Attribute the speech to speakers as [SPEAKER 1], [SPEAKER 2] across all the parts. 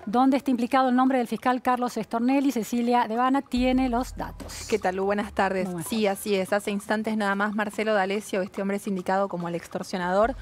[SPEAKER 1] Donde está implicado el nombre del fiscal Carlos Stornelli. Cecilia Devana tiene los datos.
[SPEAKER 2] ¿Qué tal, Lu? Buenas tardes. Sí, así es. Hace instantes nada más Marcelo D'Alessio, este hombre es indicado como el extorsionador,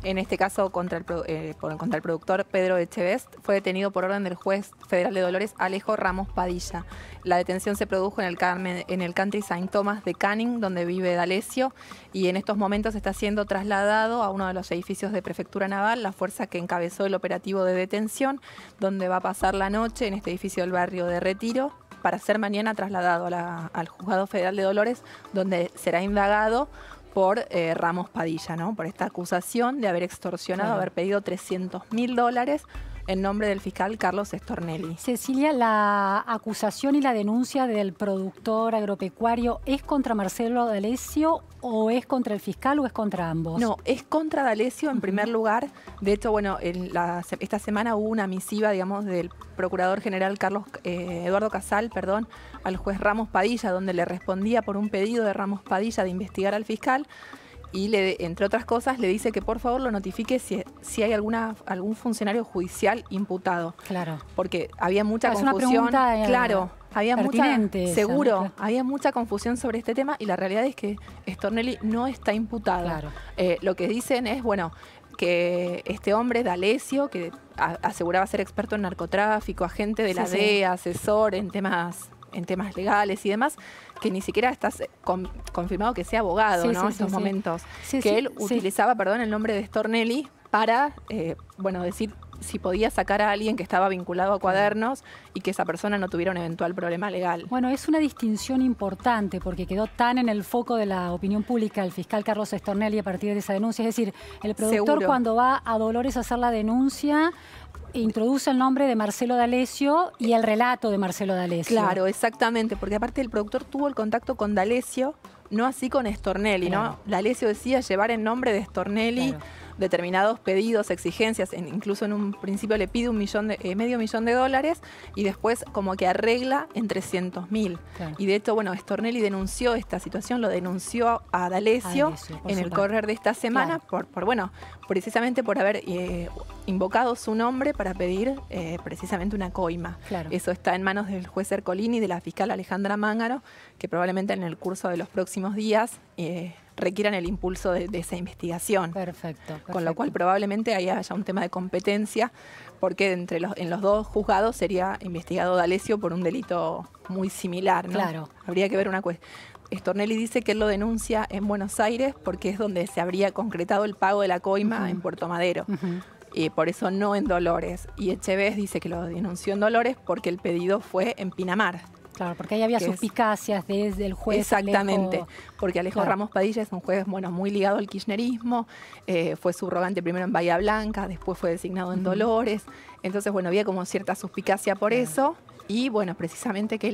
[SPEAKER 2] en este caso contra el productor Pedro Echevest, fue detenido por orden del juez federal de Dolores Alejo Ramos Padilla. La detención se produjo en el Country St. Thomas de Canning, donde vive D'Alessio, y en estos momentos está siendo trasladado a uno de los edificios de Prefectura Naval, la fuerza que encabezó el operativo de detención, donde va a pasar la noche en este edificio del barrio de Retiro, para ser mañana trasladado al Juzgado Federal de Dolores, donde será indagado por Ramos Padilla, ¿no? Por esta acusación de haber extorsionado, haber pedido $300.000 en nombre del fiscal Carlos Stornelli.
[SPEAKER 1] Cecilia, ¿la acusación y la denuncia del productor agropecuario es contra Marcelo D'Alessio o es contra el fiscal o es contra ambos?
[SPEAKER 2] No, es contra D'Alessio en primer lugar. De hecho, bueno, esta semana hubo una misiva, digamos, del procurador general Eduardo Casal, al juez Ramos Padilla, donde le respondía por un pedido de Ramos Padilla de investigar al fiscal. Y entre otras cosas le dice que por favor lo notifique si hay algún funcionario judicial imputado.
[SPEAKER 1] Claro.
[SPEAKER 2] Porque había mucha confusión.
[SPEAKER 1] Es una pregunta,
[SPEAKER 2] claro, había
[SPEAKER 1] había
[SPEAKER 2] mucha confusión sobre este tema y la realidad es que Stornelli no está imputado.
[SPEAKER 1] Claro.
[SPEAKER 2] Lo que dicen es, bueno, que este hombre, D'Alessio, que aseguraba ser experto en narcotráfico, agente de la DEA, asesor en temas legales y demás, que ni siquiera está confirmado que sea abogado, ¿no? En estos momentos. Que él utilizaba, el nombre de Stornelli para, decir si podía sacar a alguien que estaba vinculado a Cuadernos y que esa persona no tuviera un eventual problema legal.
[SPEAKER 1] Bueno, es una distinción importante porque quedó tan en el foco de la opinión pública el fiscal Carlos Stornelli a partir de esa denuncia. Es decir, el productor cuando va a Dolores a hacer la denuncia introduce el nombre de Marcelo D'Alessio y el relato de Marcelo D'Alessio.
[SPEAKER 2] Claro, exactamente, porque aparte el productor tuvo el contacto con D'Alessio, no así con Stornelli, ¿no? D'Alessio decía llevar en nombre de Stornelli determinados pedidos, exigencias, incluso en un principio le pide medio millón de dólares y después como que arregla en 300.000. Y de hecho, Stornelli denunció esta situación, lo denunció a D'Alessio en el correr de esta semana precisamente por haber invocado su nombre para pedir precisamente una coima. Eso está en manos del juez Ercolini y de la fiscal Alejandra Mángaro, que probablemente en el curso de los próximos días requieran el impulso de esa investigación.
[SPEAKER 1] Perfecto.
[SPEAKER 2] Con lo cual probablemente haya un tema de competencia, porque en los dos juzgados sería investigado D'Alessio por un delito muy similar, ¿no?
[SPEAKER 1] Claro.
[SPEAKER 2] Habría que ver una cuestión. Stornelli dice que él lo denuncia en Buenos Aires porque es donde se habría concretado el pago de la coima en Puerto Madero. Y por eso no en Dolores. Y Echevest dice que lo denunció en Dolores porque el pedido fue en Pinamar.
[SPEAKER 1] Claro, porque ahí había suspicacias desde el juez.
[SPEAKER 2] Exactamente, porque Alejo Ramos Padilla es un juez muy ligado al kirchnerismo, fue subrogante primero en Bahía Blanca, después fue designado en Dolores, entonces había como cierta suspicacia por eso. Y precisamente que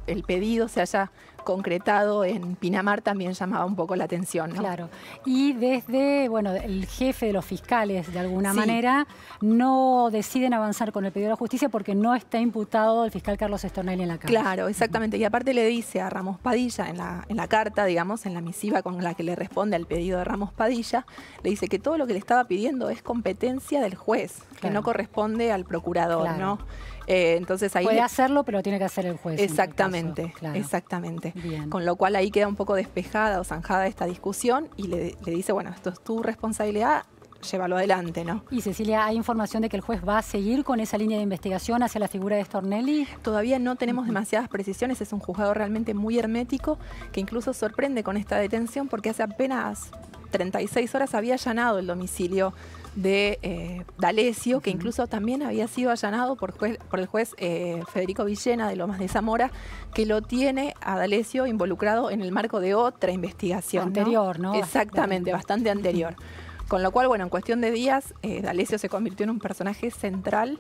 [SPEAKER 2] el pedido se haya concretado en Pinamar también llamaba un poco la atención, ¿no?
[SPEAKER 1] Claro. Y desde, el jefe de los fiscales, de alguna manera, no deciden avanzar con el pedido de la justicia porque no está imputado el fiscal Carlos Stornelli en la causa.
[SPEAKER 2] Claro, exactamente. Y aparte le dice a Ramos Padilla en la carta, digamos, en la misiva con la que le responde al pedido de Ramos Padilla, le dice que todo lo que le estaba pidiendo es competencia del juez, que no corresponde al procurador, ¿no? Entonces ahí
[SPEAKER 1] puede hacerlo, pero tiene que hacer el juez.
[SPEAKER 2] Exactamente, exactamente. Bien. Con lo cual ahí queda un poco despejada o zanjada esta discusión y le dice, esto es tu responsabilidad, llévalo adelante, ¿no?
[SPEAKER 1] Y Cecilia, ¿hay información de que el juez va a seguir con esa línea de investigación hacia la figura de Stornelli?
[SPEAKER 2] Todavía no tenemos demasiadas precisiones, es un juzgado realmente muy hermético que incluso sorprende con esta detención porque hace apenas 36 horas había allanado el domicilio de D'Alessio, que incluso también había sido allanado por el juez Federico Villena de Lomas de Zamora, que lo tiene a D'Alessio involucrado en el marco de otra investigación.
[SPEAKER 1] Anterior, ¿no?
[SPEAKER 2] Exactamente, bastante anterior. Con lo cual, en cuestión de días, D'Alessio se convirtió en un personaje central,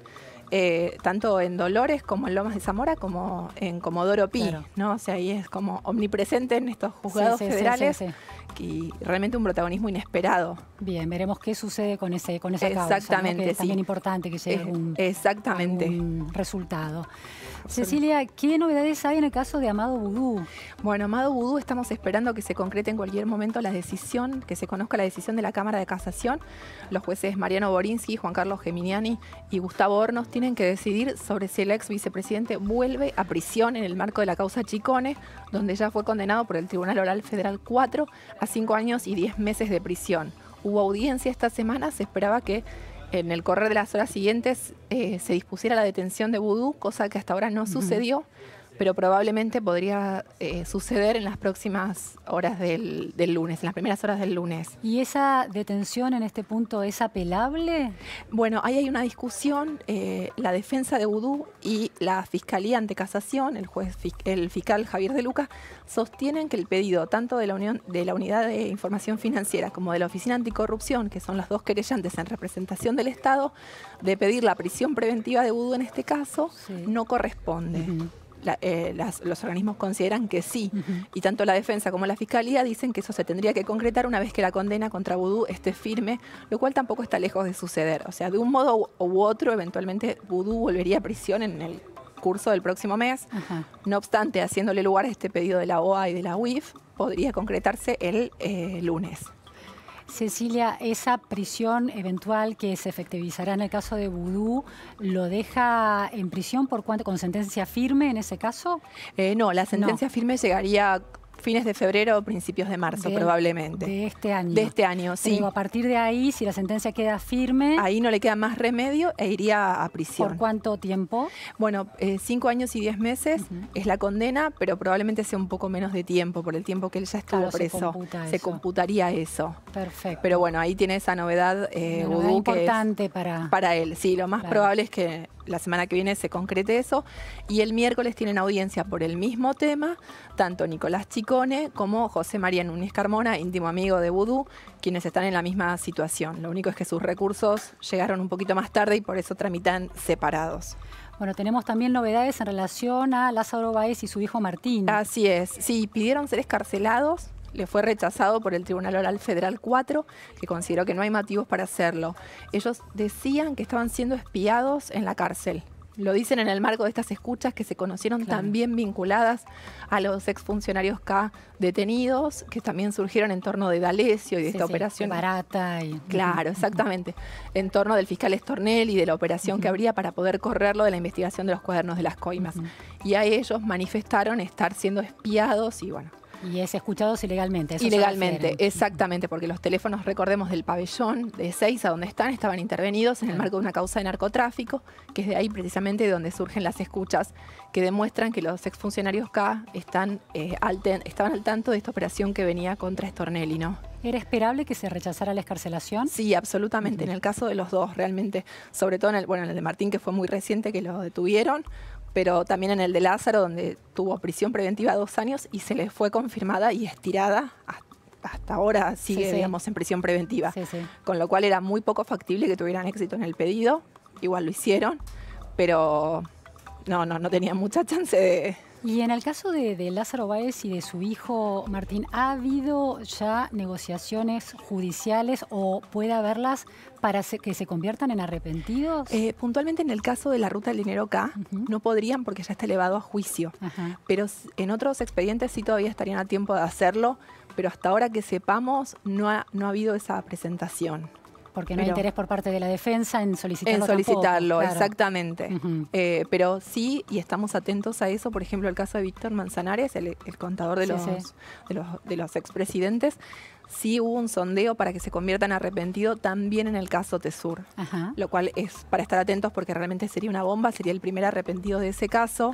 [SPEAKER 2] tanto en Dolores como en Lomas de Zamora, como en Comodoro Pi, ¿no? O sea, ahí es como omnipresente en estos juzgados federales. Y realmente un protagonismo inesperado.
[SPEAKER 1] Bien, veremos qué sucede con esa causa.
[SPEAKER 2] Exactamente,
[SPEAKER 1] ¿no? Que es también importante que llegue algún resultado. Cecilia, ¿qué novedades hay en el caso de Amado Vudú?
[SPEAKER 2] Bueno, Amado Vudú estamos esperando que se concrete en cualquier momento la decisión, que se conozca la decisión de la Cámara de Casación. Los jueces Mariano Borinsky, Juan Carlos Geminiani y Gustavo Hornos tienen que decidir sobre si el ex vicepresidente vuelve a prisión en el marco de la causa Chicone, donde ya fue condenado por el Tribunal Oral Federal 4 a 5 años y 10 meses de prisión. Hubo audiencia esta semana, se esperaba que en el correr de las horas siguientes se dispusiera la detención de Vudú, cosa que hasta ahora no sucedió, pero probablemente podría suceder en las próximas horas del lunes, en las primeras horas del lunes.
[SPEAKER 1] ¿Y esa detención en este punto es apelable?
[SPEAKER 2] Bueno, ahí hay una discusión. La defensa de Vudú y la Fiscalía ante Casación, el fiscal Javier de Luca, sostienen que el pedido tanto de la Unidad de Información Financiera como de la Oficina Anticorrupción, que son las dos querellantes en representación del Estado, de pedir la prisión preventiva de Vudú en este caso, no corresponde. Los organismos consideran que sí, y tanto la defensa como la fiscalía dicen que eso se tendría que concretar una vez que la condena contra Vudú esté firme, lo cual tampoco está lejos de suceder. O sea, de un modo u otro, eventualmente Vudú volvería a prisión en el curso del próximo mes. No obstante, haciéndole lugar a este pedido de la OA y de la UIF, podría concretarse el lunes.
[SPEAKER 1] Cecilia, esa prisión eventual que se efectivizará en el caso de Vudú, ¿lo deja en prisión por cuánto, con sentencia firme en ese caso?
[SPEAKER 2] No, la sentencia firme llegaría fines de febrero o principios de marzo, probablemente.
[SPEAKER 1] De este año.
[SPEAKER 2] De este año, sí.
[SPEAKER 1] Pero a partir de ahí, si la sentencia queda firme...
[SPEAKER 2] Ahí no le queda más remedio e iría a prisión.
[SPEAKER 1] ¿Por cuánto tiempo?
[SPEAKER 2] Bueno, 5 años y 10 meses es la condena, pero probablemente sea un poco menos de tiempo, por el tiempo que él ya estuvo preso. Se computaría eso.
[SPEAKER 1] Perfecto.
[SPEAKER 2] Pero bueno, ahí tiene esa novedad, Vudú,
[SPEAKER 1] importante
[SPEAKER 2] para él. Sí, lo más probable es que la semana que viene se concrete eso. Y el miércoles tienen audiencia por el mismo tema, tanto Nicolás Chicone como José María Núñez Carmona, íntimo amigo de Vudú, quienes están en la misma situación. Lo único es que sus recursos llegaron un poquito más tarde y por eso tramitan separados.
[SPEAKER 1] Bueno, tenemos también novedades en relación a Lázaro Báez y su hijo Martín.
[SPEAKER 2] Así es. Sí, pidieron ser excarcelados. Le fue rechazado por el Tribunal Oral Federal 4, que consideró que no hay motivos para hacerlo. Ellos decían que estaban siendo espiados en la cárcel. Lo dicen en el marco de estas escuchas que se conocieron también vinculadas a los exfuncionarios K detenidos, que también surgieron en torno de D'Alessio y de esta operación.
[SPEAKER 1] Barata.
[SPEAKER 2] Claro, exactamente. En torno del fiscal Stornelli y de la operación que habría para poder correrlo de la investigación de los cuadernos de las coimas. Y a ellos manifestaron estar siendo espiados y bueno.
[SPEAKER 1] Y es escuchados ilegalmente. Eso
[SPEAKER 2] ilegalmente, exactamente, porque los teléfonos, recordemos, del pabellón de Ezeiza, donde estaban intervenidos en el marco de una causa de narcotráfico, que es de ahí precisamente de donde surgen las escuchas que demuestran que los exfuncionarios K estaban al tanto de esta operación que venía contra Stornelli, ¿no?
[SPEAKER 1] ¿Era esperable que se rechazara la excarcelación?
[SPEAKER 2] Sí, absolutamente. En el caso de los dos, realmente, sobre todo en el de Martín, que fue muy reciente, que lo detuvieron, pero también en el de Lázaro, donde tuvo prisión preventiva 2 años y se le fue confirmada y estirada hasta ahora sigue, digamos, en prisión preventiva. Con lo cual era muy poco factible que tuvieran éxito en el pedido. Igual lo hicieron, pero no tenían mucha chance de...
[SPEAKER 1] Y en el caso de Lázaro Báez y de su hijo Martín, ¿ha habido ya negociaciones judiciales o puede haberlas para que se conviertan en arrepentidos?
[SPEAKER 2] Puntualmente en el caso de la ruta del dinero K, no podrían porque ya está elevado a juicio. Pero en otros expedientes sí todavía estarían a tiempo de hacerlo, pero hasta ahora que sepamos no ha habido esa presentación.
[SPEAKER 1] Porque no hay interés por parte de la defensa en solicitarlo.
[SPEAKER 2] Tampoco, exactamente. Pero sí, y estamos atentos a eso. Por ejemplo, el caso de Víctor Manzanares, el contador de los expresidentes, sí hubo un sondeo para que se convierta en arrepentido también en el caso Tesur. Lo cual es para estar atentos porque realmente sería una bomba, sería el primer arrepentido de ese caso.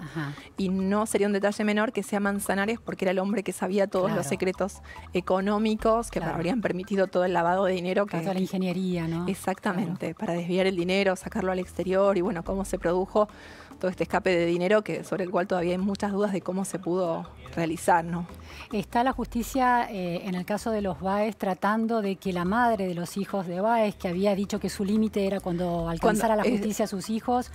[SPEAKER 2] Y no sería un detalle menor que sea Manzanares porque era el hombre que sabía todos los secretos económicos que habrían permitido todo el lavado de dinero.
[SPEAKER 1] Toda la ingeniería, ¿no?
[SPEAKER 2] Exactamente, para desviar el dinero, sacarlo al exterior y bueno, cómo se produjo todo este escape de dinero sobre el cual todavía hay muchas dudas de cómo se pudo realizar, ¿no?
[SPEAKER 1] ¿Está la justicia en el caso de los Báez tratando de que la madre de los hijos de Báez, que había dicho que su límite era cuando alcanzara la justicia a sus hijos,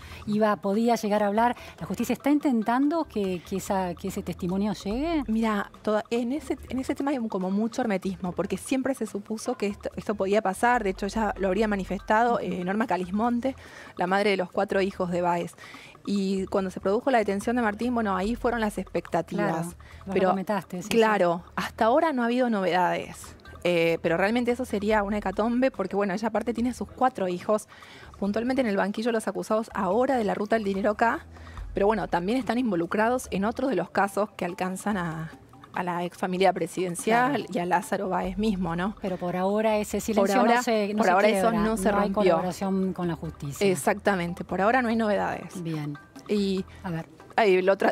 [SPEAKER 1] podía llegar a hablar. ¿La justicia está intentando que ese testimonio llegue?
[SPEAKER 2] Mira, en ese tema hay como mucho hermetismo, porque siempre se supuso que esto podía pasar. De hecho, ya lo habría manifestado Norma Calismonte, la madre de los 4 hijos de Báez. Y cuando se produjo la detención de Martín, bueno, ahí fueron las expectativas.
[SPEAKER 1] Claro, pero comentaste, sí,
[SPEAKER 2] claro, hasta ahora no ha habido novedades. Pero realmente eso sería una hecatombe, porque bueno, ella aparte tiene sus 4 hijos, puntualmente en el banquillo los acusados ahora de la ruta del dinero acá, pero bueno, también están involucrados en otros de los casos que alcanzan a la ex familia presidencial, claro, y a Lázaro Báez mismo, ¿no?
[SPEAKER 1] Pero por ahora ese silencio
[SPEAKER 2] no
[SPEAKER 1] se
[SPEAKER 2] eso no se rompió.
[SPEAKER 1] No hay colaboración con la justicia.
[SPEAKER 2] Exactamente, por ahora no hay novedades.
[SPEAKER 1] Bien.
[SPEAKER 2] Y
[SPEAKER 1] a ver.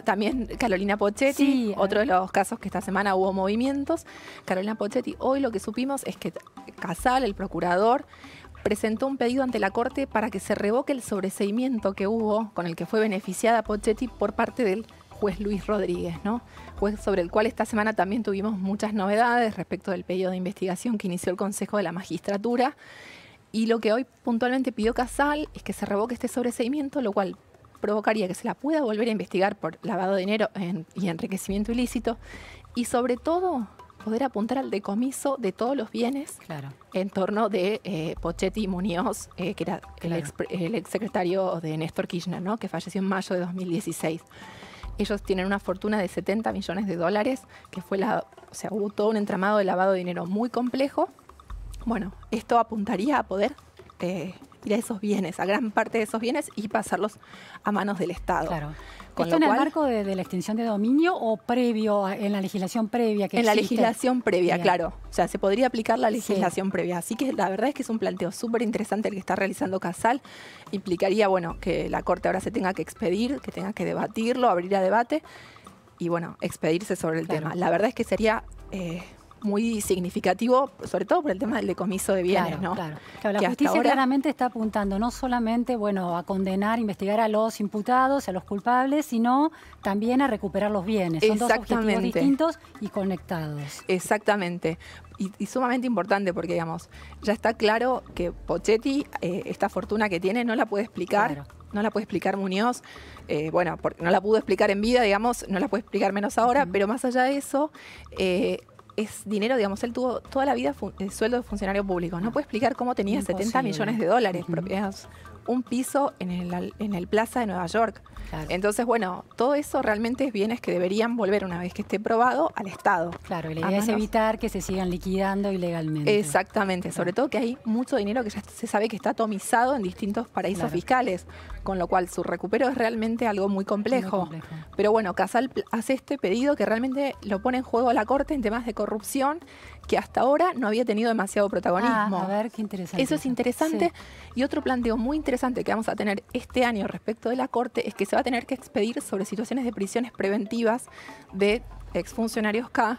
[SPEAKER 2] También Carolina Pocchetti, sí, otro de los casos que esta semana hubo movimientos. Carolina Pocchetti, hoy lo que supimos es que Casal, el procurador, presentó un pedido ante la Corte para que se revoque el sobreseimiento que hubo, con el que fue beneficiada Pocchetti por parte del juez Luis Rodríguez, ¿no? Juez sobre el cual esta semana también tuvimos muchas novedades respecto del pedido de investigación que inició el Consejo de la Magistratura. Y lo que hoy puntualmente pidió Casal es que se revoque este sobreseimiento, lo cual provocaría que se la pueda volver a investigar por lavado de dinero y enriquecimiento ilícito, y sobre todo poder apuntar al decomiso de todos los bienes, claro, en torno de Pocchetti y Muñoz, que era claro, el exsecretario de Néstor Kirchner, ¿no? Que falleció en mayo de 2016. Ellos tienen una fortuna de $70 millones, que fue hubo todo un entramado de lavado de dinero muy complejo. Bueno, esto apuntaría a poder ir a esos bienes, a gran parte de esos bienes, y pasarlos a manos del Estado.
[SPEAKER 1] Claro. ¿Esto en el marco de la extinción de dominio o previo, en la legislación previa que existe?
[SPEAKER 2] En la legislación previa, claro. O sea, se podría aplicar la legislación previa. Así que la verdad es que es un planteo súper interesante el que está realizando Casal. Implicaría, bueno, que la Corte ahora se tenga que expedir, que tenga que debatirlo, abrir a debate y, bueno, expedirse sobre el tema. La verdad es que sería muy significativo, sobre todo por el tema del decomiso de bienes, ¿no?
[SPEAKER 1] Claro. La justicia claramente está apuntando no solamente, bueno, a condenar, investigar a los imputados, a los culpables, sino también a recuperar los bienes. Son dos objetivos distintos y conectados.
[SPEAKER 2] Exactamente. Y sumamente importante porque, digamos, ya está claro que Pocchetti, esta fortuna que tiene, no la puede explicar. Claro. No la puede explicar Muñoz, bueno, porque no la pudo explicar en vida, digamos, no la puede explicar menos ahora, pero más allá de eso, es dinero, digamos, él tuvo toda la vida sueldo de funcionario público. No puede explicar cómo tenía $70 millones, propiedades, un piso en el Plaza de Nueva York. Claro. Entonces, bueno, todo eso realmente es bienes que deberían volver, una vez que esté probado, al Estado.
[SPEAKER 1] Claro, y la idea es evitar que se sigan liquidando ilegalmente.
[SPEAKER 2] Exactamente, sobre todo que hay mucho dinero que ya se sabe que está atomizado en distintos paraísos fiscales, con lo cual su recupero es realmente algo muy complejo. Pero bueno, Casal hace este pedido que realmente lo pone en juego a la Corte en temas de corrupción, que hasta ahora no había tenido demasiado protagonismo.
[SPEAKER 1] A ver, qué interesante.
[SPEAKER 2] Eso es interesante. Sí. Y otro planteo muy interesante que vamos a tener este año respecto de la Corte es que se va a tener que expedir sobre situaciones de prisiones preventivas de exfuncionarios K.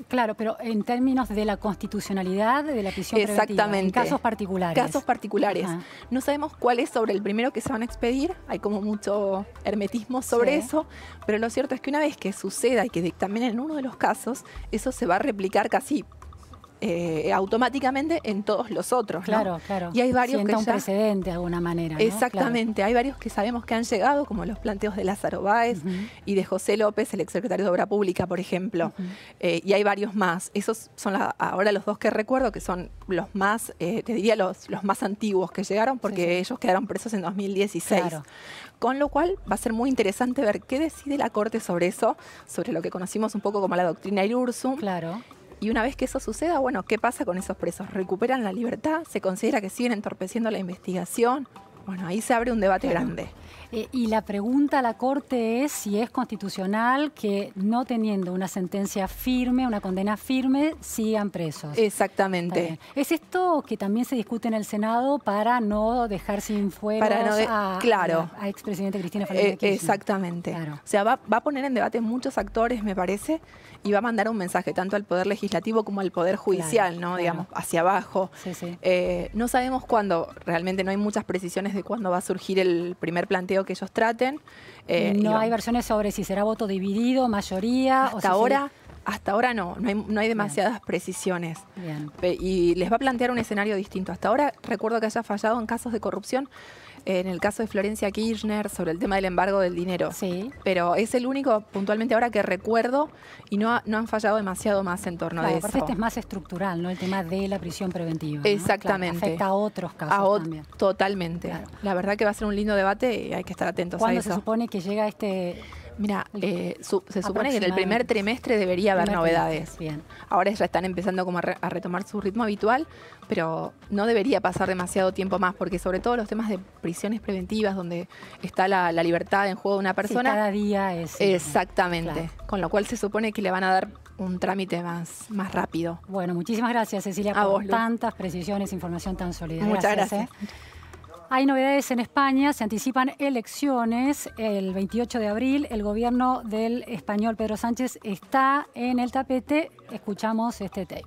[SPEAKER 1] Claro, pero en términos de la constitucionalidad de la prisión preventiva.
[SPEAKER 2] Exactamente.
[SPEAKER 1] En casos particulares.
[SPEAKER 2] Casos particulares. Ajá. No sabemos cuál es sobre el primero que se van a expedir. Hay como mucho hermetismo sobre eso. Pero lo cierto es que una vez que suceda y que dictaminen en uno de los casos, eso se va a replicar casi automáticamente en todos los otros,
[SPEAKER 1] ¿no? Claro. Y hay varios
[SPEAKER 2] Sienta
[SPEAKER 1] un precedente de alguna manera, ¿no?
[SPEAKER 2] Exactamente. Claro. Hay varios que sabemos que han llegado, como los planteos de Lázaro Báez y de José López, el exsecretario de Obra Pública, por ejemplo. Y hay varios más. Esos son ahora los dos que recuerdo, que son los más, te diría los más antiguos que llegaron, porque ellos quedaron presos en 2016. Claro. Con lo cual va a ser muy interesante ver qué decide la Corte sobre eso, sobre lo que conocimos un poco como la doctrina Irursum.
[SPEAKER 1] Claro.
[SPEAKER 2] Y una vez que eso suceda, bueno, ¿qué pasa con esos presos? ¿Recuperan la libertad? ¿Se considera que siguen entorpeciendo la investigación? Bueno, ahí se abre un debate grande.
[SPEAKER 1] Y la pregunta a la Corte es si es constitucional que no teniendo una sentencia firme, una condena firme, sigan presos.
[SPEAKER 2] Exactamente.
[SPEAKER 1] ¿Es esto que también se discute en el Senado para no dejar sin fueros a expresidente Cristina Fernández de Kirchner?
[SPEAKER 2] Exactamente. Claro. O sea, va a poner en debate muchos actores, me parece, y va a mandar un mensaje tanto al Poder Legislativo como al Poder Judicial, ¿no? Digamos, hacia abajo. No sabemos cuándo, realmente no hay muchas precisiones de cuándo va a surgir el primer planteo que ellos traten.
[SPEAKER 1] No hay versiones sobre si será voto dividido, mayoría.
[SPEAKER 2] Hasta ahora Hasta ahora no hay demasiadas precisiones.
[SPEAKER 1] Bien.
[SPEAKER 2] Y les va a plantear un escenario distinto. Hasta ahora recuerdo que haya fallado en casos de corrupción, en el caso de Florencia Kirchner, sobre el tema del embargo del dinero.
[SPEAKER 1] Sí.
[SPEAKER 2] Pero es el único puntualmente ahora que recuerdo y no han fallado demasiado más en torno a eso.
[SPEAKER 1] Aparte este es más estructural, ¿no? El tema de la prisión preventiva, ¿no?
[SPEAKER 2] Exactamente.
[SPEAKER 1] Claro, afecta a otros casos también.
[SPEAKER 2] Totalmente. Claro. La verdad que va a ser un lindo debate y hay que estar atentos a eso.
[SPEAKER 1] ¿Cuándo se supone que llega este...?
[SPEAKER 2] Mira, se supone que en el primer trimestre debería haber novedades.
[SPEAKER 1] Bien.
[SPEAKER 2] Ahora ya están empezando como a retomar su ritmo habitual, pero no debería pasar demasiado tiempo más, porque sobre todo los temas de prisiones preventivas, donde está la libertad en juego de una persona.
[SPEAKER 1] Sí, cada día es...
[SPEAKER 2] Exactamente.
[SPEAKER 1] Claro.
[SPEAKER 2] Con lo cual se supone que le van a dar un trámite más rápido.
[SPEAKER 1] Bueno, muchísimas gracias, Cecilia, por tantas precisiones, información tan sólida.
[SPEAKER 2] Muchas gracias.
[SPEAKER 1] Hay novedades en España, se anticipan elecciones el 28 de abril. El gobierno del español Pedro Sánchez está en el tapete. Escuchamos este tape.